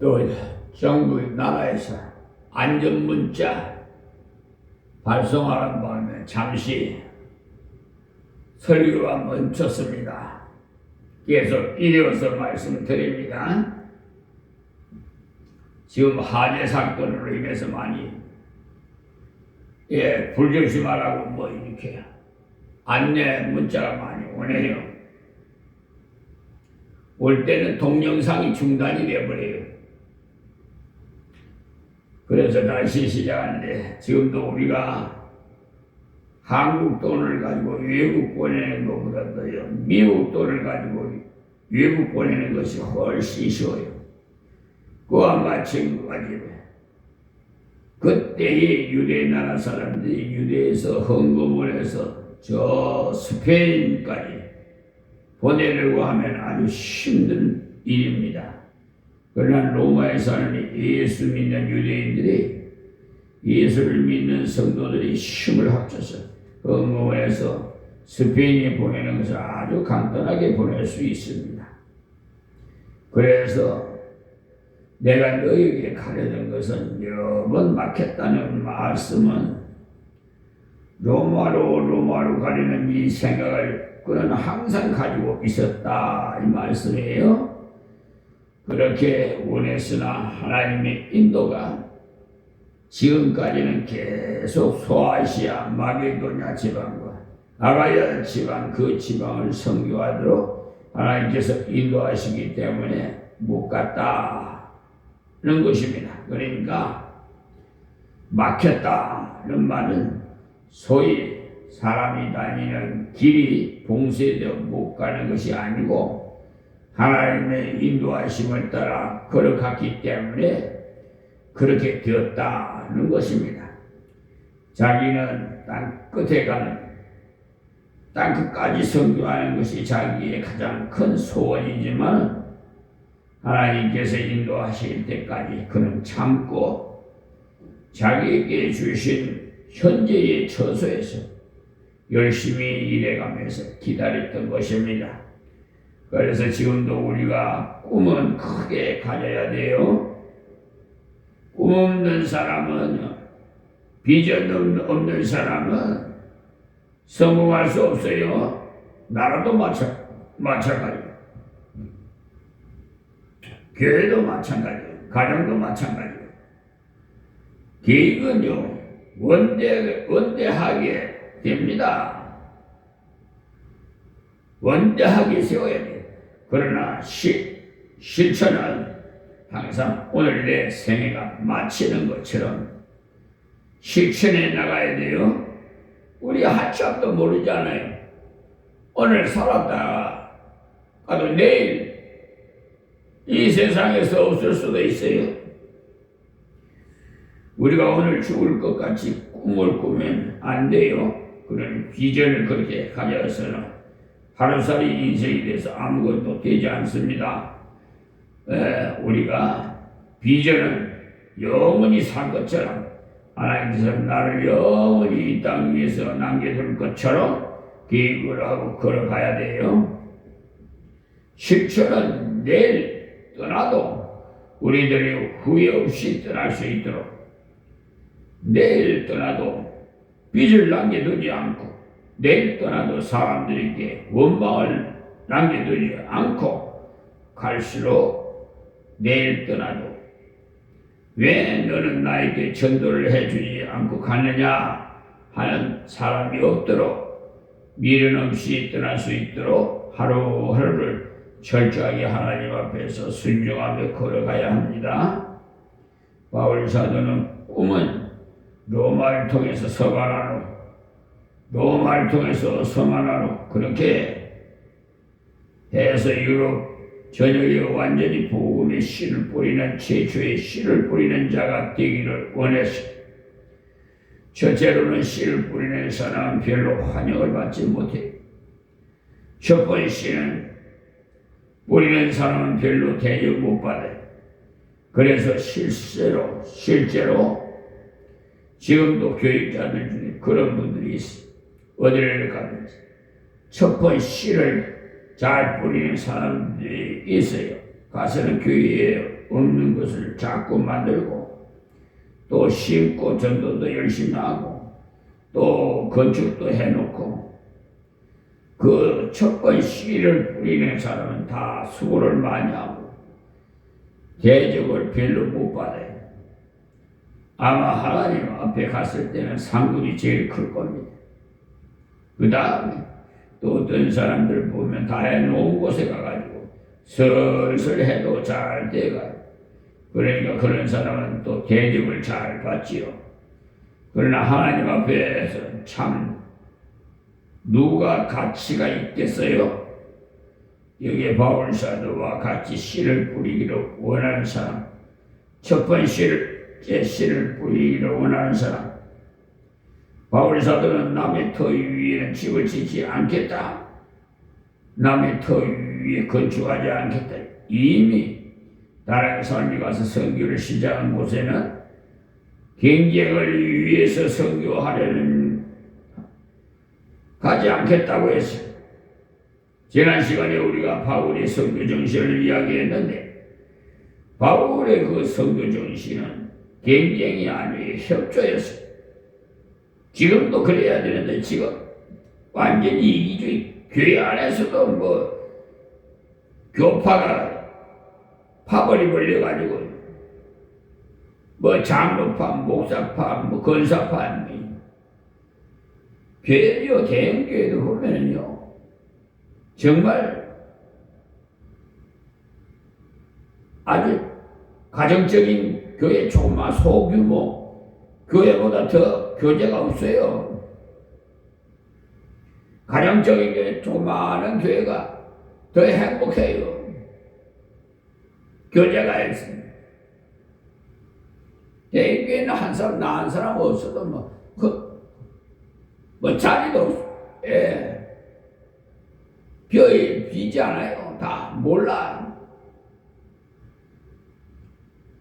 또 정부 나라에서 안전문자 발송하는 바람에 잠시 설교가 멈췄습니다. 계속 이어서 말씀드립니다. 지금 화재 사건으로 인해서 많이 불조심하라고 이렇게 안내 문자가 많이 오네요. 올 때는 동영상이 중단이 되어버려요. 그래서 다시 시작하는데 지금도 우리가 한국 돈을 가지고 외국 보내는 것보다도요, 미국 돈을 가지고 외국 보내는 것이 훨씬 쉬워요. 그와 마찬가지로 그때의 유대 나라 사람들이 유대에서 헌금을 해서 저 스페인까지 보내려고 하면 아주 힘든 일입니다. 그러나 로마에 사는 예수 믿는 유대인들이 예수를 믿는 성도들이 힘을 합쳐서 헌금을 해서 스페인에 보내는 것을 아주 간단하게 보낼 수 있습니다. 그래서 내가 너에게 가르친 것은 여러 번 막혔다는 말씀은 로마로 가려는 이 생각을 그는 항상 가지고 있었다 이 말씀이에요. 그렇게 원했으나 하나님의 인도가 지금까지는 계속 소아시아 마게도냐 지방과 아가야 지방 그 지방을 선교하도록 하나님께서 인도하시기 때문에 못 갔다는 것입니다. 그러니까 막혔다는 말은 소위 사람이 다니는 길이 봉쇄되어 못 가는 것이 아니고 하나님의 인도하심을 따라 걸어갔기 때문에 그렇게 되었다는 것입니다. 자기는 땅 끝에 가는 땅 끝까지 선교하는 것이 자기의 가장 큰 소원이지만 하나님께서 인도하실 때까지 그는 참고 자기에게 주신 현재의 처소에서 열심히 일해가면서 기다렸던 것입니다. 그래서 지금도 우리가 꿈은 크게 가져야 돼요. 꿈 없는 사람은, 비전 없는 사람은 성공할 수 없어요. 나라도 마찬가지예요. 교회도 마찬가지예요. 가정도 마찬가지예요. 계획은요, 원대하게 됩니다. 원대하게 세워야 돼요. 그러나 실천은 항상 오늘 내 생애가 마치는 것처럼 실천해 나가야 돼요. 우리 한참도 모르잖아요. 오늘 살았다가 가도 내일 이 세상에서 없을 수도 있어요. 우리가 오늘 죽을 것 같이 꿈을 꾸면 안 돼요. 그런 비전을 그렇게 가져서는 하루살이 인생이 돼서 아무것도 되지 않습니다. 우리가 비전은 영원히 살 것처럼 하나님께서 나를 영원히 이 땅 위에서 남겨둘 것처럼 계획을 하고 걸어가야 돼요. 실천은 내일 떠나도 우리들이 후회 없이 떠날 수 있도록 내일 떠나도 빚을 남겨두지 않고 내일 떠나도 사람들에게 원망을 남겨두지 않고 갈수록 내일 떠나도 왜 너는 나에게 전도를 해주지 않고 가느냐 하는 사람이 없도록 미련 없이 떠날 수 있도록 하루하루를 철저하게 하나님 앞에서 순종하며 걸어가야 합니다. 바울 사도는 꿈은 로마를 통해서 서가나로 로마를 통해서 서가나로 그렇게 해서 유럽 전역에 완전히 복음의 씨를 뿌리는 최초의 씨를 뿌리는 자가 되기를 원했습니다. 첫째로는 씨를 뿌리는 사람은 별로 환영을 받지 못해요. 첫 번째 씨는 뿌리는 사람은 별로 대접 못 받아요. 그래서 실제로 지금도 교육자들 중에 그런 분들이 있어요. 어디를 가든지 첫 번째 씨를 잘 뿌리는 사람들이 있어요. 가서는 교회에 없는 것을 자꾸 만들고 또 심고 전도도 열심히 하고 또 건축도 해놓고 그 첫 번 씨를 뿌리는 사람은 다 수고를 많이 하고 대접을 별로 못 받아요. 아마 하나님 앞에 갔을 때는 상급이 제일 클 겁니다. 그 다음에 또 어떤 사람들 보면 다 해놓은 곳에 가가지고 슬슬 해도 잘 돼가요. 그러니까 그런 사람은 또 대접을 잘 받지요. 그러나 하나님 앞에서 참 누가 가치가 있겠어요? 여기에 바울 사도와 같이 씨를 뿌리기를 원하는 사람, 첫 번째 씨를 뿌리기를 원하는 사람, 바울 사도는 남의 터 위에는 집을 짓지 않겠다. 남의 터 위에 건축하지 않겠다. 이미 다른 사람이 가서 선교를 시작한 곳에는 경쟁을 위해서 선교하려는 가지 않겠다고 했어요. 지난 시간에 우리가 바울의 선교 정신을 이야기했는데 바울의 그 선교 정신은 경쟁이 아니에요. 협조였어요. 지금도 그래야 되는데 지금 완전히 이기주의, 교회 안에서도 뭐 교파가 파벌이 벌려가지고 뭐 장로파, 목사파, 뭐 건사파, 교회요, 대형교회도 보면은요 정말 아주 가정적인 교회, 조그마 소규모 교회보다 더 교제가 없어요. 가정적인 교회, 조그마한 교회가 더 행복해요. 교제가 있습니다. 대교회는 한 사람, 나 한 사람 없어도 자리도 없어. 예. 비지 않아요. 다 몰라.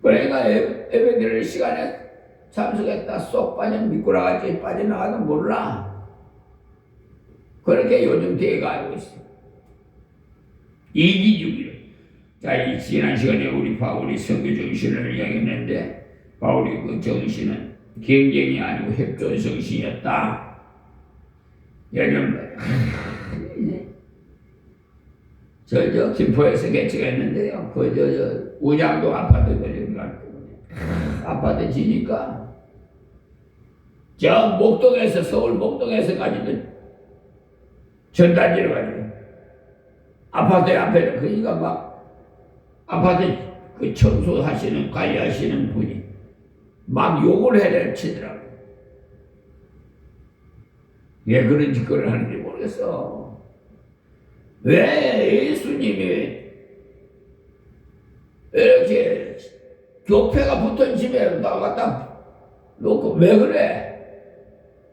그러니까 예배드릴 시간에 참석했다 쏙 미꾸라같이 빠져나가도 몰라. 그렇게 요즘 대가 알고 있어. 이기주기로. 자, 이 지난 시간에 우리 바울이 선교 정신을 이야기했는데 바울이 그 정신은 경쟁이 아니고 협조 정신이었다. 예전 저 김포에서 개척했는데요. 그 우장동 아파트 거리가 아파트 지니까 저 목동에서 서울 목동에서까지도 전단지를 가지고 아파트 앞에 그러니까 막 아파트 그 청소하시는 관리하시는 분이 막 욕을 해야 치더라고. 왜 그런 짓거리를 하는지 모르겠어. 왜 예수님이 이렇게 교패가 붙은 집에 나갔다 놓고 왜 그래?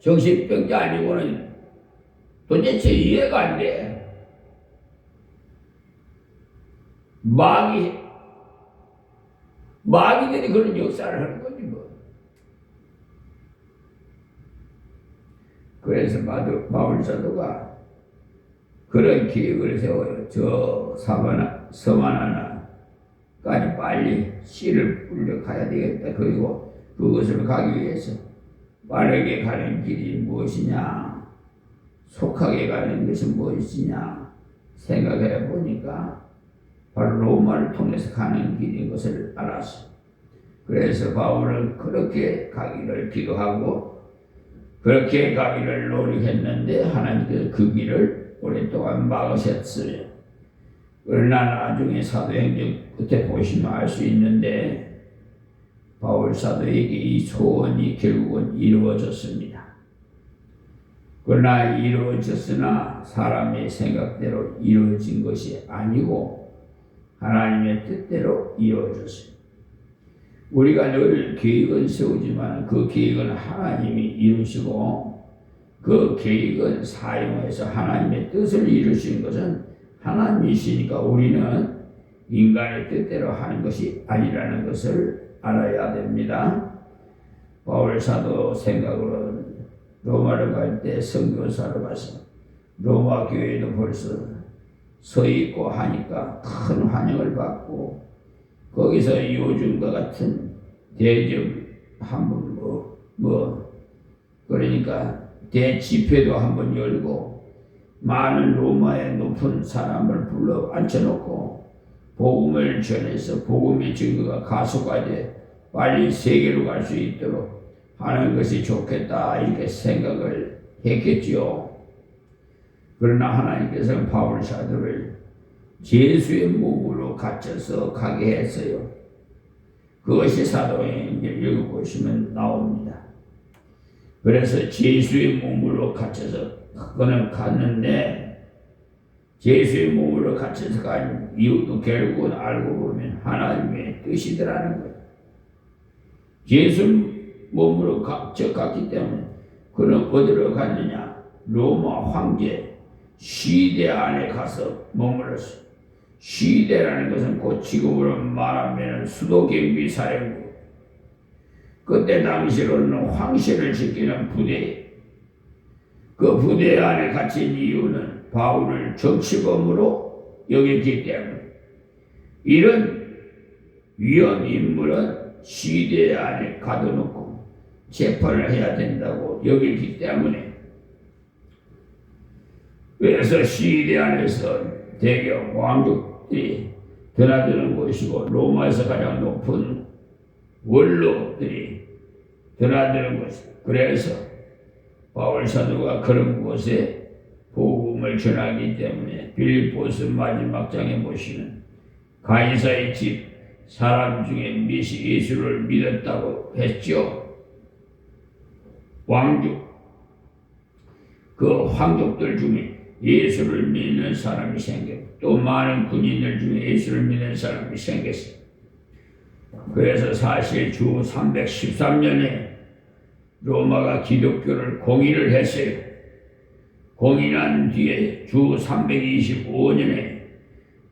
정신병자 아니고는 도대체 이해가 안 돼. 마귀들이 그런 역사를 하는 거지 뭐. 그래서 바울 사도가 그런 계획을 세워요. 저 섬 하나까지 빨리 씨를 뿌려 가야 되겠다. 그리고 그것을 가기 위해서 빠르게 가는 길이 무엇이냐, 속하게 가는 것은 무엇이냐 생각해 보니까 바로 로마를 통해서 가는 길인 것을 알았어요. 그래서 바울은 그렇게 가기를 기도하고 그렇게 가기를 노력했는데 하나님께서 그 길을 오랫동안 막으셨어요. 그러나 나중에 사도행전 끝에 보시면 알 수 있는데 바울 사도에게 이 소원이 결국은 이루어졌습니다. 그러나 이루어졌으나 사람의 생각대로 이루어진 것이 아니고 하나님의 뜻대로 이루어졌어요. 우리가 늘 계획은 세우지만 그 계획은 하나님이 이루시고 그 계획은 사용해서 하나님의 뜻을 이루신 것은 하나님이시니까 우리는 인간의 뜻대로 하는 것이 아니라는 것을 알아야 됩니다. 바울 사도 생각으로는 로마를 갈 때 선교사로 가서 로마 교회도 벌써 서 있고 하니까 큰 환영을 받고 거기서 요즘과 같은 대접 한번 그러니까 대집회도 한번 열고 많은 로마의 높은 사람을 불러 앉혀놓고 복음을 전해서 복음의 증거가 가속화돼 빨리 세계로 갈 수 있도록 하는 것이 좋겠다 이렇게 생각을 했겠지요. 그러나 하나님께서는 바울 사도를 예수의 몸으로 갇혀서 가게 했어요. 그것이 사도행전 읽어보시면 나옵니다. 그래서 예수의 몸으로 갇혀서 그거는 갔는데 예수의 몸으로 갇혀서 간 이유도 결국은 알고 보면 하나님의 뜻이더라는 거예요. 예수 몸으로 갔기 때문에 그는 어디로 갔느냐? 로마 황제 시대 안에 가서 머물렀어요. 시대라는 것은 곧 지금으로 말하면 수도경비 사령부. 그때 당시로는 황실을 지키는 부대. 그 부대 안에 갇힌 이유는 바울을 정치범으로 여겼기 때문에 이런 위험 인물은 시대 안에 가둬놓고 재판을 해야 된다고 여기기 때문에 그래서 시대 안에서 대경 왕족들이 드나드는 곳이고 로마에서 가장 높은 원로들이 드나드는 곳이고 그래서 바울 사도가 그런 곳에 복음을 전하기 때문에 빌립보서 마지막 장에 보시면 가이사의 집 사람 중에 몇이 예수를 믿었다고 했죠. 왕족 그 황족들 중에 예수를 믿는 사람이 생겼고 또 많은 군인들 중에 예수를 믿는 사람이 생겼어요. 그래서 사실 주 313년에 로마가 기독교를 공인을 했어요. 공인한 뒤에 주 325년에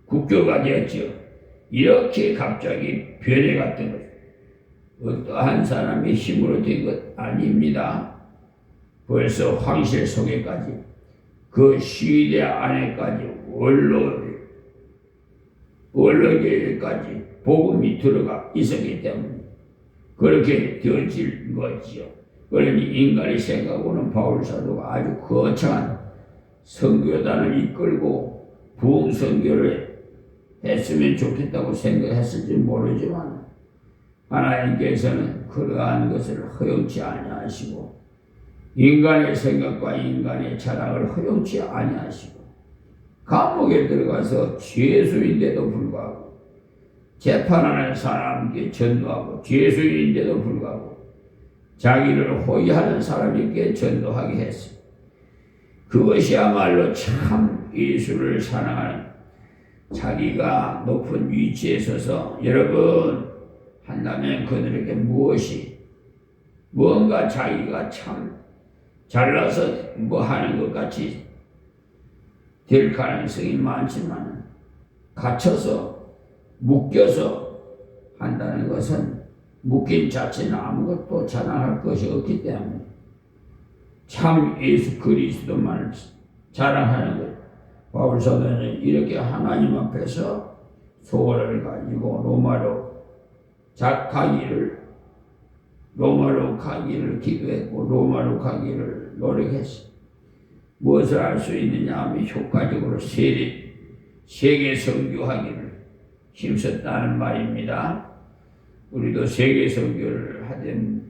국교가 되었죠. 이렇게 갑자기 변해갔던 거죠. 어떠한 사람의 힘으로 된 것 아닙니다. 벌써 황실 속에까지 그 시대 안에까지 원로계까지 복음이 들어가 있었기 때문에 그렇게 되어질 거지요. 그러니 인간의 생각으로는 바울 사도가 아주 거창한 선교단을 이끌고 부흥 선교를 했으면 좋겠다고 생각했을지 모르지만 하나님께서는 그러한 것을 허용치 아니하시고 인간의 생각과 인간의 자랑을 허용치 아니하시고 감옥에 들어가서 죄수인데도 불구하고 재판하는 사람에게 전도하고 죄수인데도 불구하고 자기를 호위하는 사람에게 전도하게 했어요. 그것이야말로 참 예수를 사랑하는 자기가 높은 위치에 서서 여러분 한다면 그들에게 무언가 자기가 참 잘나서 뭐 하는 것 같이 될 가능성이 많지만 갇혀서 묶여서 한다는 것은 묶인 자체는 아무것도 자랑할 것이 없기 때문에 참 예수 그리스도만을 자랑하는 것. 바울 사도는 이렇게 하나님 앞에서 소원을 가지고 로마로 가기를 기도했고 로마로 가기를 노력했어. 무엇을 할 수 있느냐 하면 효과적으로 세계 선교하기를 힘썼다는 말입니다. 우리도 세계 선교를 하든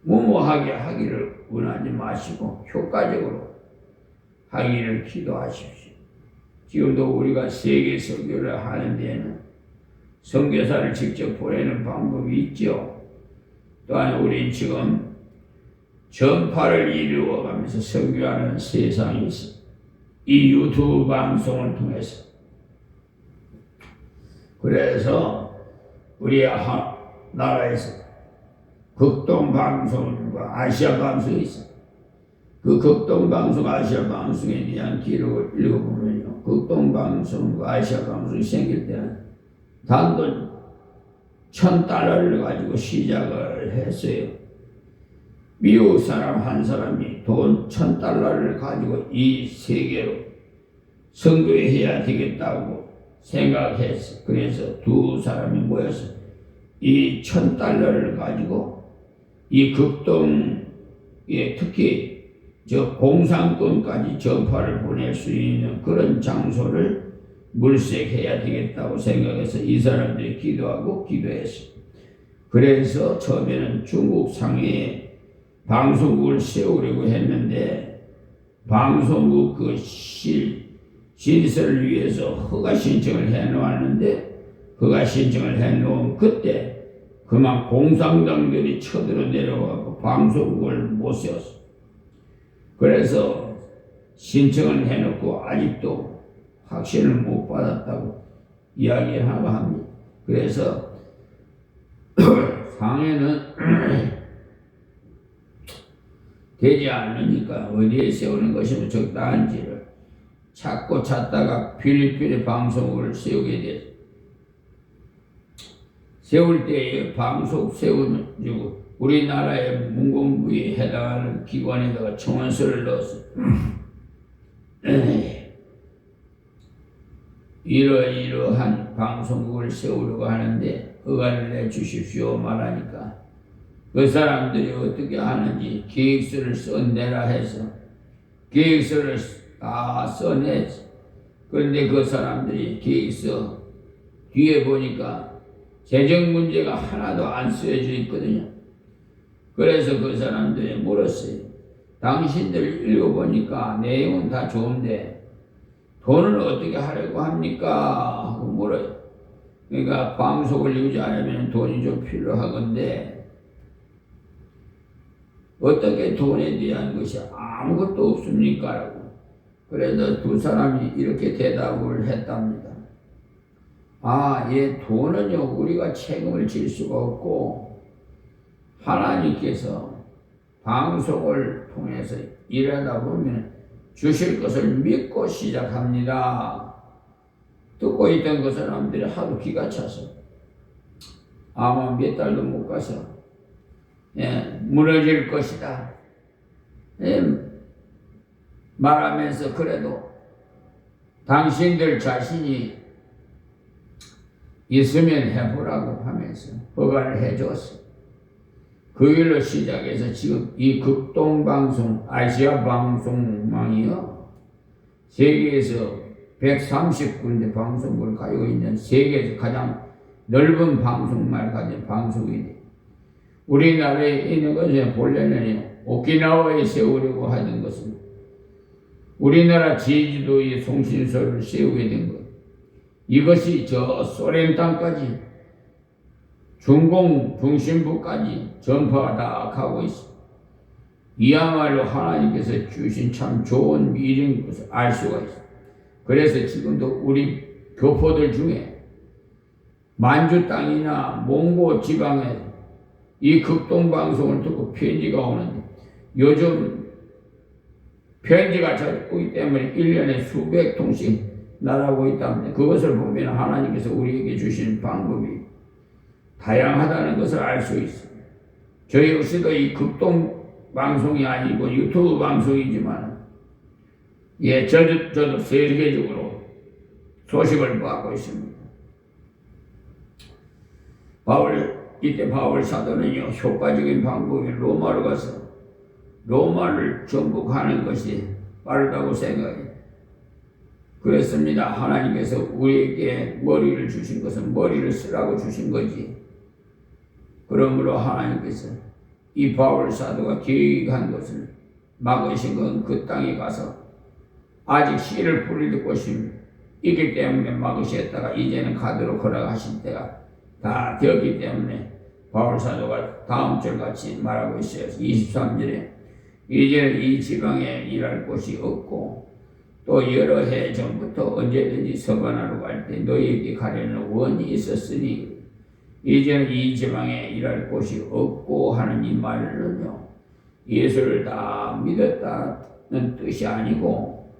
무모하게 하기를 원하지 마시고 효과적으로 하기를 기도하십시오. 지금도 우리가 세계 선교를 하는 데에는 선교사를 직접 보내는 방법이 있죠. 또한 우린 지금 전파를 이루어가면서 선교하는 세상이 있어. 이 유튜브 방송을 통해서. 그래서 우리 나라에서 극동 방송과 아시아 방송이 있어. 그 극동 방송, 아시아 방송에 대한 기록을 읽어보면요. 극동 방송과 아시아 방송이 생길 때는 단돈 $1,000를 가지고 시작을 했어요. 미국 사람 한 사람이 돈 $1,000를 가지고 이 세계로 선교해야 되겠다고 생각했어. 그래서 두 사람이 모여서 이 $1,000를 가지고 이 극동에 특히 저 공산권까지 전파를 보낼 수 있는 그런 장소를 물색해야 되겠다고 생각해서 이 사람들이 기도하고 기도했어. 그래서 처음에는 중국 상해에 방송국을 세우려고 했는데 방송국 그 시설을 위해서 허가 신청을 해놓았는데 허가 신청을 해놓은 그때 그만 공산당들이 쳐들어 내려와서 방송국을 못 세웠어. 그래서 신청을 해놓고 아직도 확신을 못 받았다고 이야기하고 합니다. 그래서 상해는 되지 않으니까 어디에 세우는 것이 적당한지를 찾고 찾다가 필리핀의 방송국을 세우게 됐어. 세울 때에 방송 세우고 우리나라의 문공부에 해당하는 기관에다가 청원서를 넣었어. 이러이러한 방송국을 세우려고 하는데 허가를 내주십시오 말하니까 그 사람들이 어떻게 하는지 계획서를 써내라 해서 계획서를 다 써냈어. 그런데 그 사람들이 계획서 뒤에 보니까 재정 문제가 하나도 안 쓰여져 있거든요. 그래서 그 사람들이 물었어요. 당신들 읽어보니까 내용은 다 좋은데 돈을 어떻게 하려고 합니까? 하고 물어요. 그러니까 방송을 유지하려면 돈이 좀 필요하건데 어떻게 돈에 대한 것이 아무것도 없습니까? 라고. 그래서 두 사람이 이렇게 대답을 했답니다. 예, 돈은요, 우리가 책임을 질 수가 없고, 하나님께서 방송을 통해서 일하다 보면 주실 것을 믿고 시작합니다. 듣고 있던 그 사람들이 하도 기가 차서, 아마 몇 달도 못 가서, 무너질 것이다. 말하면서 그래도 당신들 자신이 있으면 해보라고 하면서 허가를 해줬어. 그 일로 시작해서 지금 이 극동방송, 아시아 방송망이요, 세계에서 130군데 방송국을 가지고 있는 세계에서 가장 넓은 방송망을 가진 방송이 돼. 우리나라에 있는 것은 본래는 오키나와에 세우려고 하던 것은 우리나라 제주도의 송신소를 세우게 된 것. 이것이 저 소련 땅까지 중공 중심부까지 전파가 다 가고 있어. 이야말로 하나님께서 주신 참 좋은 일인 것을 알 수가 있어. 그래서 지금도 우리 교포들 중에 만주 땅이나 몽고 지방에 이 극동방송을 듣고 편지가 오는데 요즘 편지가 적기 때문에 1년에 수백 통씩 날아오고 있답니다. 그것을 보면 하나님께서 우리에게 주신 방법이 다양하다는 것을 알 수 있습니다. 저 역시도 이 극동 방송이 아니고 유튜브 방송이지만 저도 세계적으로 소식을 받고 있습니다. 이때 바울 사도는요, 효과적인 방법이 로마로 가서 로마를 정복하는 것이 빠르다고 생각해요. 그렇습니다. 하나님께서 우리에게 머리를 주신 것은 머리를 쓰라고 주신 거지. 그러므로 하나님께서 이 바울 사도가 계획한 것을 막으신 건 그 땅에 가서 아직 씨를 뿌릴 곳이 있기 때문에 막으셨다가 이제는 가도록 허락하신 때가 다 되었기 때문에 바울 사도가 다음 절같이 말하고 있어요. 23절에 이제는 이 지방에 일할 곳이 없고 또 여러 해 전부터 언제든지 서바나로 갈 때 너희에게 가려는 원이 있었으니 이제는 이 지방에 일할 곳이 없고 하는 이 말은요, 예수를 다 믿었다는 뜻이 아니고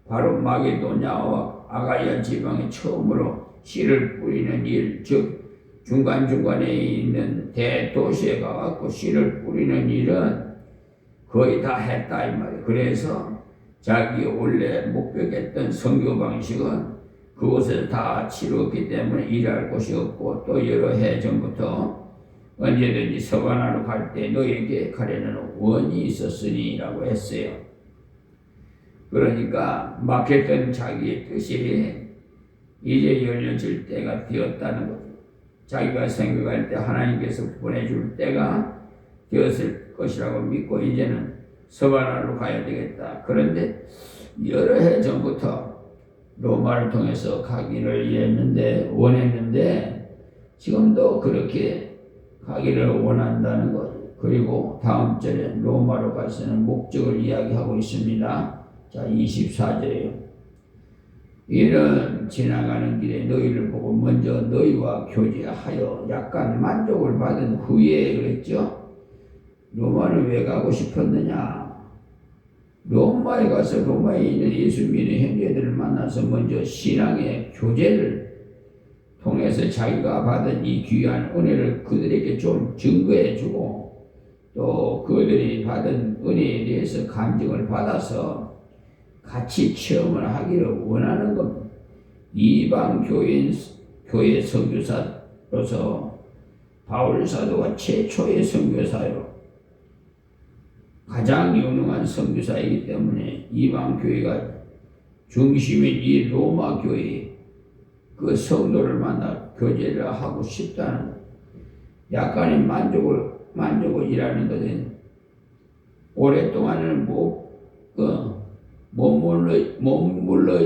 바로 마게도냐와 아가야 지방에 처음으로 씨를 뿌리는 일, 즉 중간중간에 있는 대도시에 가갖고 씨를 뿌리는 일은 거의 다 했다 이 말이에요. 그래서 자기 원래 목표했던 선교 방식은 그곳에서 다 치루었기 때문에 일할 곳이 없고 또 여러 해 전부터 언제든지 서바나로 갈 때 너에게 가려는 원이 있었으니 라고 했어요. 그러니까 막혔던 자기의 뜻이 이제 열려질 때가 되었다는 거죠. 자기가 생각할 때 하나님께서 보내줄 때가 되었을 것이라고 믿고 이제는 서바나로 가야 되겠다. 그런데 여러 해 전부터 로마를 통해서 가기를 원했는데 지금도 그렇게 가기를 원한다는 것. 그리고 다음 절에 로마로 가서는 목적을 이야기하고 있습니다. 자, 24절에요. 이는 지나가는 길에 너희를 보고 먼저 너희와 교제하여 약간 만족을 받은 후에 그랬죠. 로마를 왜 가고 싶었느냐? 로마에 가서 로마에 있는 예수 믿는 형제들을 만나서 먼저 신앙의 교제를 통해서 자기가 받은 이 귀한 은혜를 그들에게 좀 증거해주고 또 그들이 받은 은혜에 대해서 간증을 받아서 같이 체험을 하기를 원하는 겁니다. 이방 교회 선교사로서 바울 사도가 최초의 선교사로 가장 유능한 선교사이기 때문에 이방 교회가 중심인 이 로마 교회 그 성도를 만나 교제를 하고 싶다는 것. 약간의 만족을이라는 것은 오랫동안은 머물러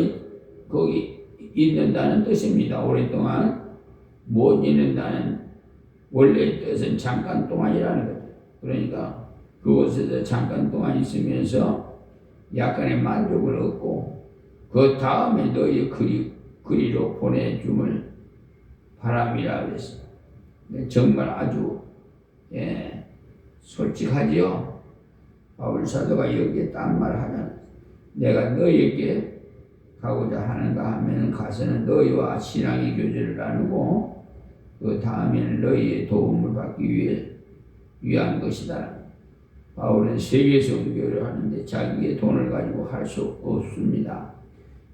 거기 있는다는 뜻입니다. 오랫동안 못 있는다는 원래 뜻은 잠깐 동안이라는 거죠. 그러니까 그곳에서 잠깐 동안 있으면서 약간의 만족을 얻고 그 다음에 너희 그리로 보내줌을 바람이라 그랬어요. 정말 아주 솔직하지요. 바울 사도가 여기에 딴 말을 하면 내가 너희에게 가고자 하는가 하면 가서는 너희와 신앙의 교제를 나누고 그 다음에는 너희의 도움을 받기 위한 것이다. 바울은 세계 선교를 하는데 자기의 돈을 가지고 할 수 없습니다.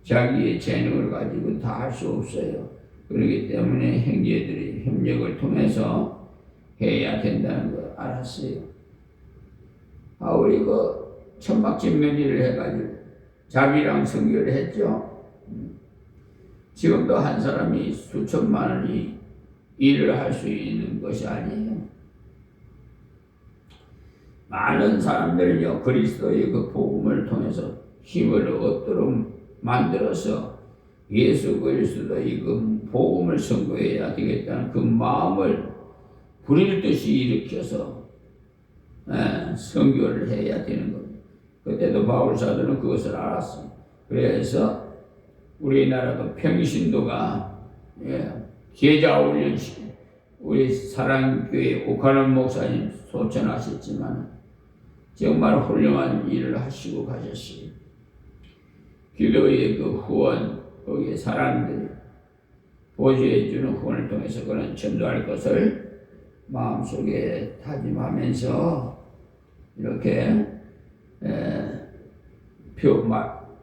자기의 재능을 가지고 다 할 수 없어요. 그렇기 때문에 형제들이 협력을 통해서 해야 된다는 걸 알았어요. 바울이 그 천막집면일을 해가지고 자비랑 선교를 했죠. 지금도 한 사람이 수천만 원이 일을 할 수 있는 것이 아니에요. 많은 사람들은요, 그리스도의 그 복음을 통해서 힘을 얻도록 만들어서 예수 그리스도의 그 복음을 선고해야 되겠다는 그 마음을 불일 듯이 일으켜서 선교를 해야 되는 겁니다. 그때도 바울 사도는 그것을 알았습니다. 그래서 우리나라도 평신도가 계좌훈련식 우리 사랑교회 옥하는 목사님 소천하셨지만 정말 훌륭한 일을 하시고 가셨어요. 기도의 그 후원, 거기에 사람들이 보조해주는 후원을 통해서 그는 전도할 것을 마음속에 다짐하면서 이렇게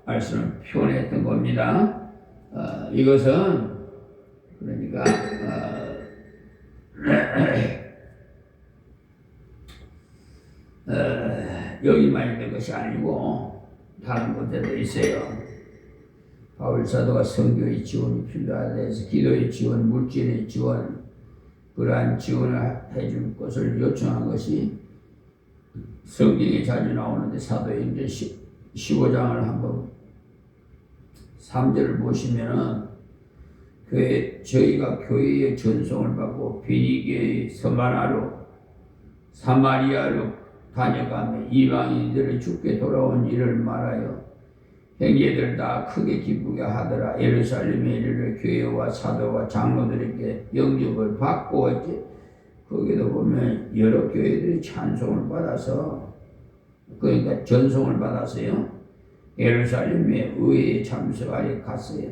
말씀을 표현했던 겁니다. 이것은 그러니까 여기만 있는 것이 아니고 다른 곳에도 있어요. 바울 사도가 선교의 지원이 필요하다 해서 기도의 지원, 물질의 지원, 그러한 지원을 해줄 것을 요청한 것이 성경에 자주 나오는데 사도행전 15장을 한번 3절을 보시면은 저희가 교회의 전송을 받고 비니게의 서바나로 사마리아로 다녀가며 이방인들을 죽게 돌아온 일을 말하여 형제들 다 크게 기쁘게 하더라. 예루살렘에 이르러 교회와 사도와 장로들에게 영접을 받고 있지. 거기도 보면 여러 교회들이 찬송을 받아서 그러니까 전송을 받았어요. 예루살렘에 의회에 참석하여 갔어요.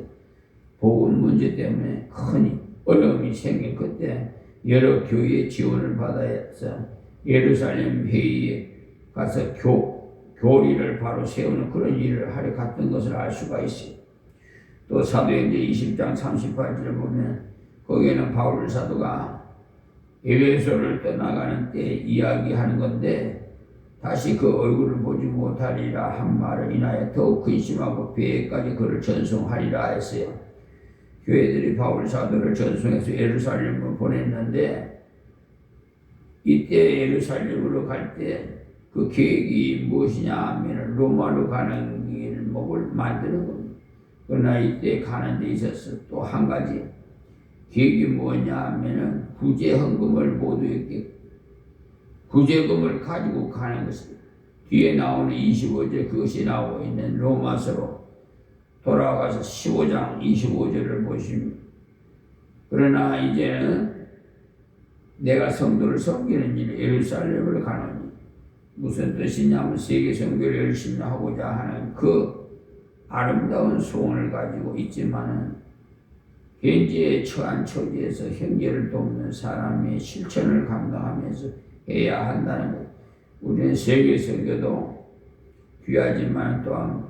복음 문제 때문에 큰 어려움이 생긴 그때 여러 교회의 지원을 받아서 예루살렘 회의에 가서 교리를 바로 세우는 그런 일을 하려 갔던 것을 알 수가 있어요. 또 사도행전 20장 38절을 보면 거기에는 바울 사도가 에베소를 떠나가는 때 이야기하는 건데 다시 그 얼굴을 보지 못하리라 한 말을 인하여 더욱 근심하고 배에까지 그를 전송하리라 했어요. 교회들이 바울 사도를 전송해서 예루살렘으로 보냈는데 이때 예루살렘으로 갈 때 그 계획이 무엇이냐 하면 로마로 가는 길목을 만드는 겁니다. 그러나 이때 가는 데 있어서 또 한 가지 계획이 뭐냐 하면은 구제헌금을 모두에게 구제금을 가지고 가는 것입니다. 뒤에 나오는 25절 그것이 나오고 있는 로마서로 돌아가서 15장 25절을 보시면 그러나 이제는 내가 성도를 섬기는 일 예루살렘을 가노니 무슨 뜻이냐면 세계 선교를 열심히 하고자 하는 그 아름다운 소원을 가지고 있지만은 현재에 처한 처지에서 형제를 돕는 사람의 실천을 감당하면서 해야 한다는 것. 우리는 세계 선교도 귀하지만 또한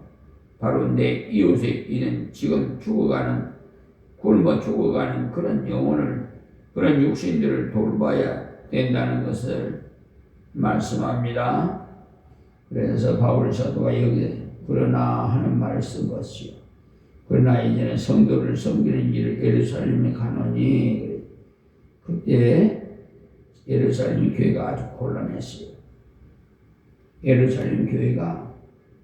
바로 내 이웃의 이는 지금 죽어가는 굶어 죽어가는 그런 영혼을 그런 육신들을 돌봐야 된다는 것을 말씀합니다. 그래서 바울 사도가 여기 그러나 하는 말을 쓴 것이요. 그러나 이제는 성도를 섬기는 일을 예루살렘에 가노니 그때 예루살렘 교회가 아주 곤란했어요. 예루살렘 교회가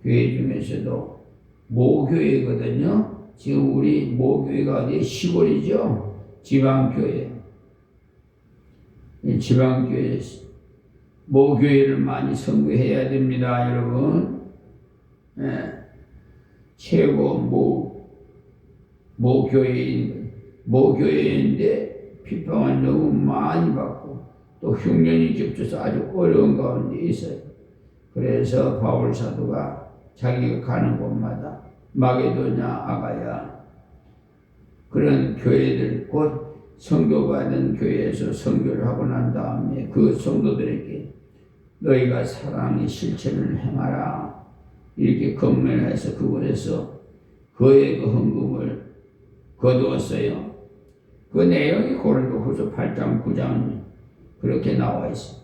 교회 중에서도 모교회거든요. 지금 우리 모교회가 어디 시골이죠. 지방교회. 지방교회 모교회를 많이 선교해야 됩니다, 여러분. 최고 모교회인데 비판을 너무 많이 받고 또 흉년이 겹쳐서 아주 어려운 가운데 있어요. 그래서 바울 사도가 자기가 가는 곳마다 마게도냐 아가야 그런 교회들 곧 선교받은 교회에서 선교를 하고 난 다음에 그 성도들에게 너희가 사랑의 실천을 행하라 이렇게 건면해서 그곳에서 그의 그 헌금을 거두었어요. 그 내용이 고린도후서 8장 9장 그렇게 나와 있어요.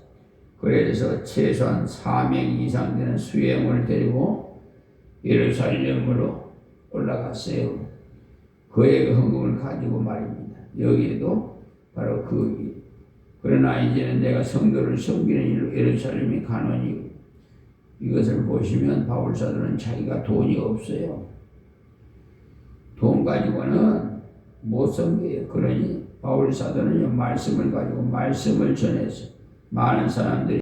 그래서 최소한 4명 이상 되는 수행을 데리고 예루살렘으로 올라갔어요. 그의 헌금을 가지고 말입니다. 여기에도 바로 그러나 이제는 내가 성도를 섬기는 일로 예루살렘에 가노니 이것을 보시면 바울 사도는 자기가 돈이 없어요. 돈 가지고는 못 섬겨요. 그러니 바울 사도는 말씀을 가지고 말씀을 전해서 많은 사람들이